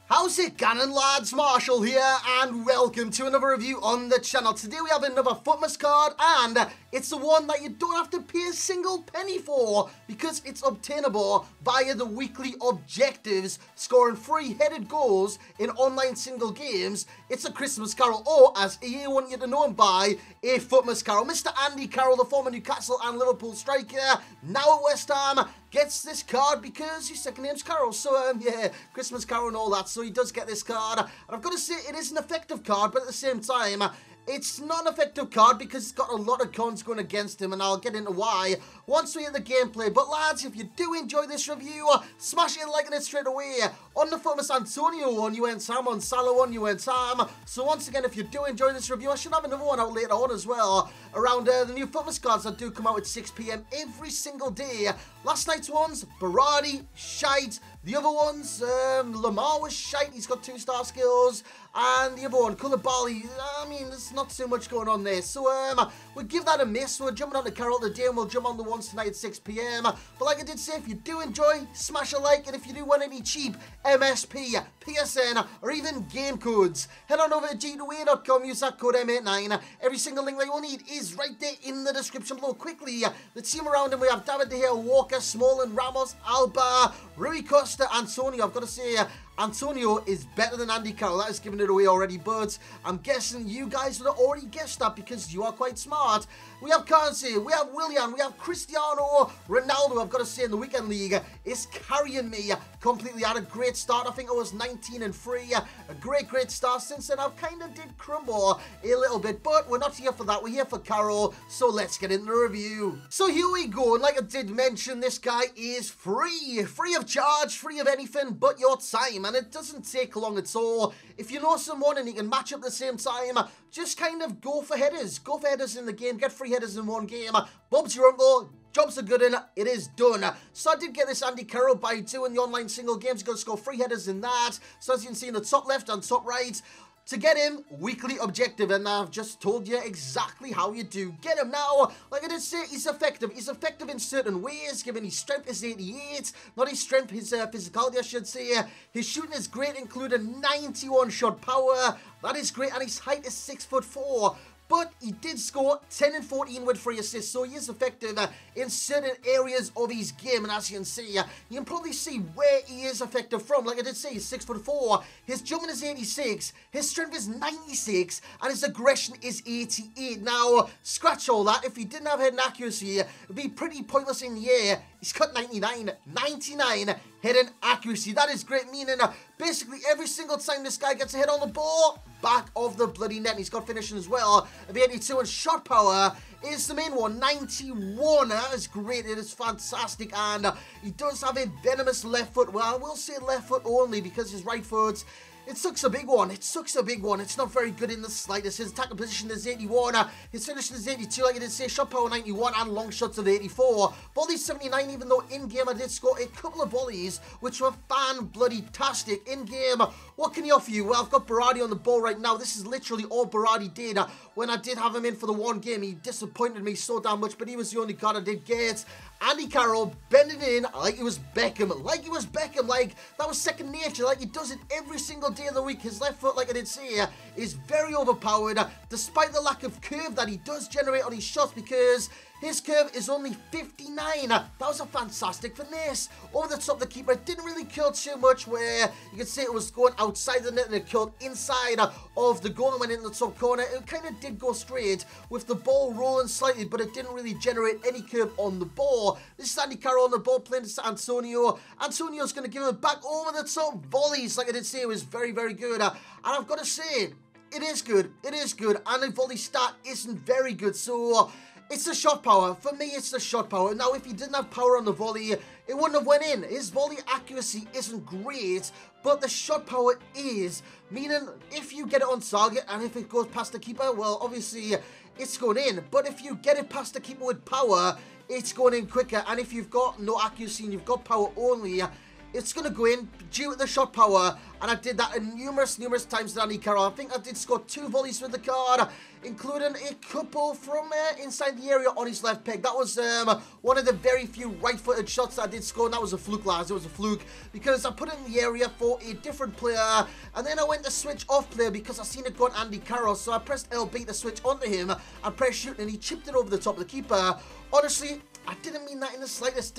How's it going, lads? Marshall here, and welcome to another review on the channel. Today we have another Futmas card, and it's the one that you don't have to pay a single penny for, because it's obtainable via the weekly objectives, scoring 3-headed goals in online single games. It's a Christmas Carroll, or as EA want you to know him by, a Futmas Carroll. Mr. Andy Carroll, the former Newcastle and Liverpool striker, now at West Ham, gets this card because his second name's Carroll. So, yeah, Christmas Carroll and all that. So he does get this card. And I've got to say, it is an effective card, but at the same time, it's not an effective card because it's got a lot of cons going against him, and I'll get into why once we hit the gameplay. But lads, if you do enjoy this review, smash it, liking it straight away. On the Futmas Antonio one, you went Sam. On Laszlo one, you went Sam. So once again, if you do enjoy this review, I should have another one out later on as well, around the new Futmas cards that do come out at 6 PM every single day. Last night's ones, Berardi, shite. The other ones, Lamar was shite, he's got 2-star skills. And the other one, Koulibaly, I mean, there's not too much going on there. So, we'll give that a miss. We're jumping on to Carroll today, and we'll jump on the ones tonight at 6 PM. But like I did say, if you do enjoy, smash a like. And if you do want any cheap MSP, PSN, or even game codes, head on over to g2a.com, use that code M89. Every single link that you will need is right there in the description below. Quickly, the team around him, we have David De Gea, Walker, Smalling, Ramos, Alba, Rui Costa, Antonio. I've got to say, Antonio is better than Andy Carroll. That is giving it away already, but I'm guessing you guys would have already guessed that because you are quite smart. We have Currency, we have Willian, we have Cristiano Ronaldo. I've got to say, in the Weekend League, is carrying me completely. I had a great start. I think I was 19-3. A great start. Since then, I've kind of did crumble a little bit, but we're not here for that. We're here for Carroll, so let's get into the review. So here we go, and like I did mention, this guy is free of charge, free of anything but your time. And it doesn't take long at all. If you know someone and you can match up at the same time, just kind of go for headers. Go for headers in the game. Get 3 headers in one game. Bob's your uncle. Jobs are good in. It is done. So I did get this Andy Carroll by doing the online single games. You're going to score 3 headers in that. So as you can see in the top left and top right, to get him, weekly objective, and I've just told you exactly how you do get him. Now, like I did say, he's effective. He's effective in certain ways, given his strength is 88. Not his strength, his physicality, I should say. His shooting is great, including 91 shot power. That is great, and his height is 6'4". But he did score 10 and 14 with 3 assists, so he is effective in certain areas of his game. And as you can see, you can probably see where he is effective from. Like I did say, he's 6'4". His jumping is 86, his strength is 96, and his aggression is 88. Now, scratch all that. If he didn't have head and accuracy, it'd be pretty pointless in the air. He's got 99 head and accuracy. That is great, meaning basically every single time this guy gets a hit on the ball, back of the bloody net. He's got finishing as well. The 82 and shot power is the main one. 91 is great. It is fantastic, and he does have a venomous left foot. Well, I will say left foot only because his right foot, it sucks a big one. It sucks a big one. It's not very good in the slightest. His attacking position is 81. His finishing is 82. Like I did say, shot power 91 and long shots of 84. Volley 79, even though in-game I did score a couple of volleys, which were fan-bloody-tastic. In-game, what can he offer you? Well, I've got Berardi on the ball right now. This is literally all Berardi did. When I did have him in for the one game, he disappointed me so damn much, but he was the only card I did get. Andy Carroll bending in like he was Beckham. Like that was second nature. Like he does it every single day of the week. His left foot, like I did say, is very overpowered, despite the lack of curve that he does generate on his shots, because his curve is only 59. That was a fantastic finesse. Over the top of the keeper, it didn't really curl too much, where you could say it was going outside the net and it curled inside of the goal and went in the top corner. It kind of did go straight with the ball rolling slightly, but it didn't really generate any curve on the ball. This is Andy Carroll on the ball, playing to Antonio. Antonio's going to give him back over the top volleys. Like I did say, it was very good. And I've got to say, it is good. And the volley stat isn't very good, so it's the shot power. For me, it's the shot power. Now, if he didn't have power on the volley, it wouldn't have went in. His volley accuracy isn't great, but the shot power is. Meaning, if you get it on target and if it goes past the keeper, well, obviously, it's going in. But if you get it past the keeper with power, it's going in quicker. And if you've got no accuracy and you've got power only, it's going to go in due to the shot power. And I did that numerous times with Andy Carroll. I think I did score 2 volleys with the card. including a couple from inside the area on his left peg. That was one of the very few right-footed shots that I did score, and that was a fluke, lads. It was a fluke because I put it in the area for a different player, and then I went to switch off player because I seen it go on Andy Carroll, so I pressed LB to switch onto him and pressed shoot, and he chipped it over the top of the keeper. Honestly, I didn't mean that in the slightest,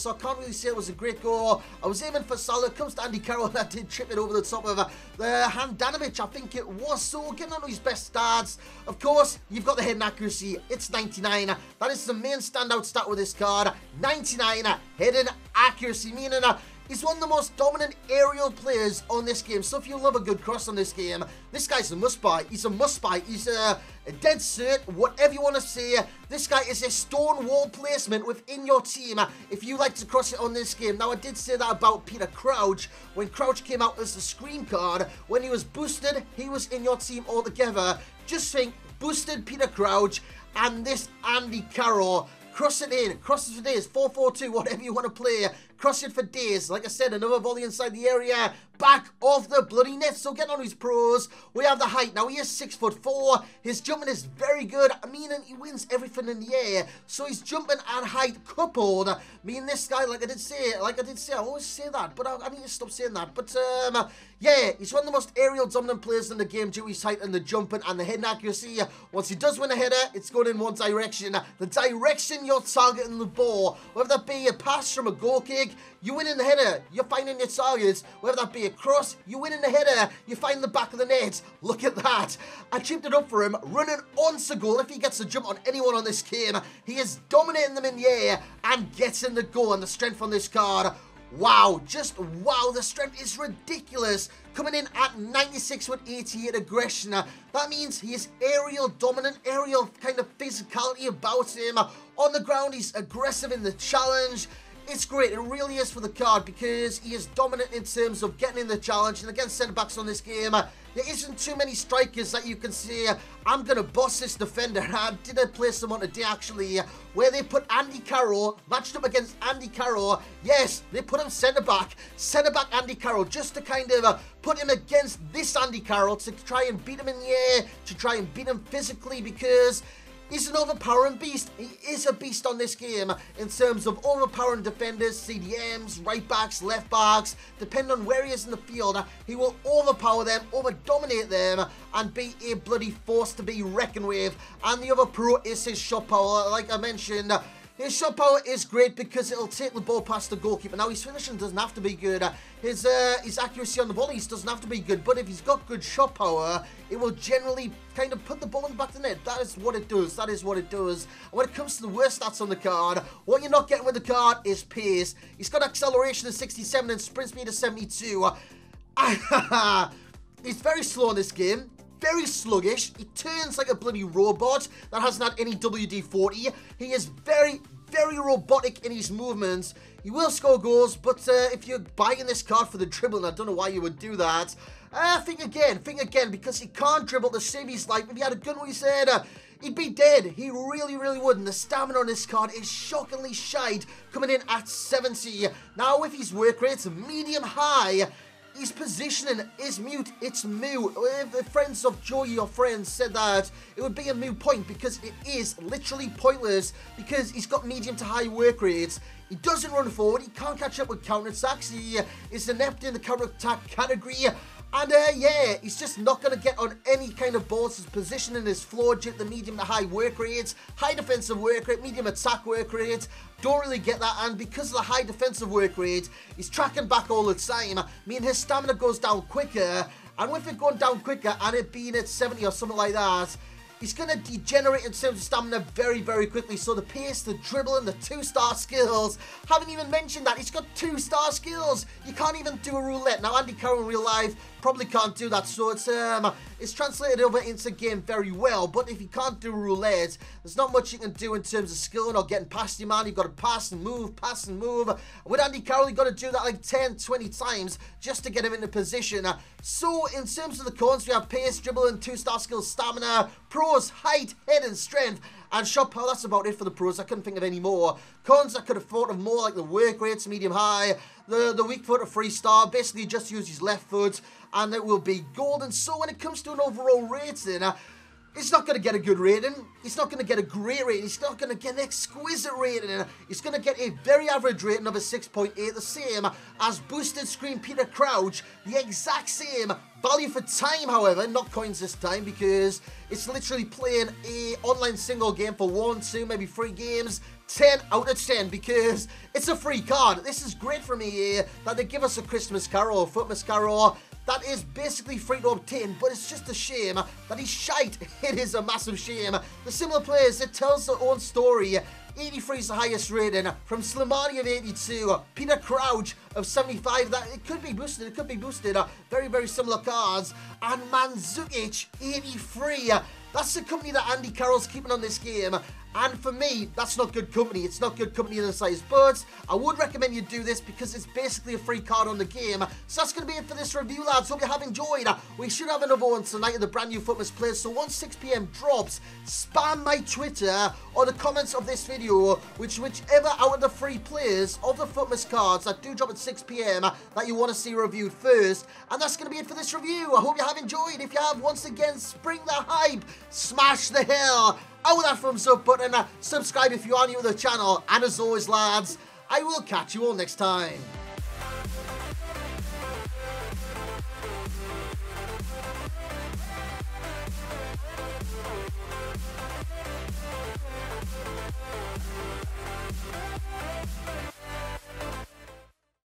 so I can't really say it was a great goal. I was aiming for Laszlo, comes to Andy Carroll, and I did chip it over the top of the Handanovic, I think it was. So getting on to his best stats, of course, you've got the heading accuracy, it's 99. That is the main standout stat with this card, 99 heading accuracy, meaning he's one of the most dominant aerial players on this game. So if you love a good cross on this game, this guy's a must-buy. He's a must-buy. He's a dead cert, whatever you want to say. This guy is a stone wall placement within your team if you like to cross it on this game. Now, I did say that about Peter Crouch. When Crouch came out as the screen card, when he was boosted, he was in your team altogether. Just think, boosted Peter Crouch and this Andy Carroll. Cross it in, crosses for days, 4-4-2, whatever you want to play, cross it for days. Like I said, another volley inside the area, back of the bloody net. So getting on his pros, we have the height. Now he is 6'4", his jumping is very good, meaning he wins everything in the air. So his jumping and height coupled, meaning this guy, like I did say, I always say that, but I need to stop saying that. But yeah, he's one of the most aerial dominant players in the game due to his height and the jumping and the heading accuracy. Once he does win a header, it's going in one direction. The direction you're targeting the ball, whether that be a pass from a goal kick, you win in the header, you're finding your targets. Whether that be a cross, you win in the header, you find the back of the net. Look at that. I chipped it up for him, running onto goal. If he gets a jump on anyone on this game, he is dominating them in the air and gets in the goal. And the strength on this card, wow, just wow, the strength is ridiculous. Coming in at 96 with 88 aggression. That means he is aerial dominant, aerial kind of physicality about him. On the ground, he's aggressive in the challenge. It's great, it really is for the card because he is dominant in terms of getting in the challenge. And against centre-backs on this game, there isn't too many strikers that you can say, I'm going to boss this defender. I did play someone today actually where they put Andy Carroll, matched up against Andy Carroll. Yes, they put him centre-back Andy Carroll, just to kind of put him against this Andy Carroll to try and beat him in the air, to try and beat him physically because he's an overpowering beast. He is a beast on this game in terms of overpowering defenders, CDMs, right backs, left backs. Depending on where he is in the field, he will overpower them, over-dominate them, and be a bloody force to be reckoned with. And the other pro is his shot power. Like I mentioned, his shot power is great because it'll take the ball past the goalkeeper. Now, his finishing doesn't have to be good. His accuracy on the volleys doesn't have to be good. But if he's got good shot power, it will generally kind of put the ball in the back of the net. That is what it does. That is what it does. And when it comes to the worst stats on the card, what you're not getting with the card is pace. He's got acceleration of 67 and sprint speed of 72. He's very slow in this game. Very sluggish. He turns like a bloody robot that hasn't had any WD-40. He is very, very robotic in his movements. He will score goals, but if you're buying this card for the dribble, and I don't know why you would do that, think again, because he can't dribble to save his life. If he had a gun with his head, he'd be dead. He really, really would. And the stamina on this card is shockingly shite, coming in at 70. Now, with his work rates, medium high, his positioning is mute. It's moot. If the friends of Joey, your friends, said that it would be a moot point because it is literally pointless because he's got medium to high work rates. He doesn't run forward. He can't catch up with counter-attacks. He is inept in the counter-attack category. And yeah, he's just not going to get on any kind of balls. His positioning is flawed due to the medium to high work rates, high defensive work rate, medium attack work rate. Don't really get that, and because of the high defensive work rate, he's tracking back all the time, meaning his stamina goes down quicker, and with it going down quicker and it being at 70 or something like that, he's going to degenerate in terms of stamina very, very quickly. So the pace, the dribbling, the 2-star skills. Haven't even mentioned that. He's got 2-star skills. You can't even do a roulette. Now, Andy Carroll in real life probably can't do that. So it's translated over into game very well. But if you can't do roulette, there's not much you can do in terms of skilling or getting past your man. You've got to pass and move, pass and move. With Andy Carroll, you've got to do that like 10, 20 times just to get him into position. So in terms of the cons, we have pace, dribbling, 2-star skills, stamina, pros, height, head and strength, and shot power. That's about it for the pros. I couldn't think of any more. Cons, I could have thought of more, like the work rates, medium high, the weak foot, a 3-star. Basically, just use his left foot, and it will be golden. So when it comes to an overall rating, It's not going to get a good rating. It's not going to get a great rating. It's not going to get an exquisite rating. It's going to get a very average rating of a 6.8, the same as Boosted Screen Peter Crouch, the exact same value for time, however, not coins this time, because it's literally playing a online single game for 1, 2, maybe 3 games. 10 out of 10 because it's a free card. This is great for me here that they give us a Christmas Carroll, Futmas Carroll. That is basically free to obtain, but it's just a shame that he's shite. It is a massive shame. The similar players, it tells their own story. 83 is the highest rating, from Slimani of 82, Peter Crouch of 75, that it could be boosted, very, very similar cards, and Mandzukic, 83. That's the company that Andy Carroll's keeping on this game, and for me, that's not good company. It's not good company in the size, but I would recommend you do this because it's basically a free card on the game. So that's going to be it for this review, lads. Hope you have enjoyed. We should have another one tonight of the brand new Futmas players, so once 6 PM drops, spam my Twitter or the comments of this video, whichever out of the free players of the Futmas cards that do drop at 6 PM that you want to see reviewed first. And that's going to be it for this review. I hope you have enjoyed. If you have, once again, spring the hype, smash the hell out with that thumbs up button, subscribe if you are new to the channel, and as always, lads, I will catch you all next time.